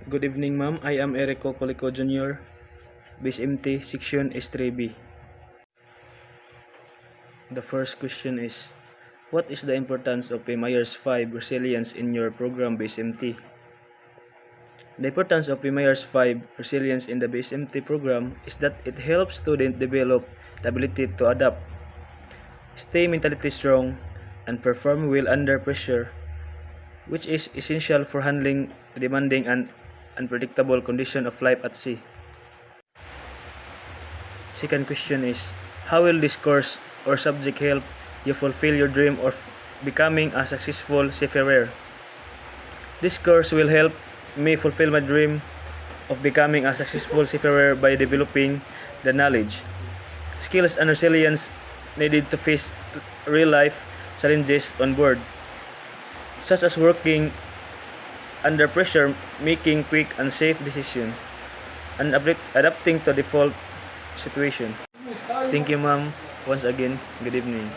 Good evening, ma'am. I am Erico Colico Jr., Base MT, Section S3B. The first question is, what is the importance of PMIRS-5 resilience in your program Base MT? The importance of PMIRS-5 resilience in the Base MT program is that it helps students develop the ability to adapt, stay mentally strong, and perform well under pressure, which is essential for handling the demanding and unpredictable condition of life at sea. Second question is, how will this course or subject help you fulfill your dream of becoming a successful seafarer? This course will help me fulfill my dream of becoming a successful seafarer by developing the knowledge, skills, and resilience needed to face real-life challenges on board, such as working under pressure, making quick and safe decisions, and adapting to default situation. Thank you, ma'am. Once again, good evening.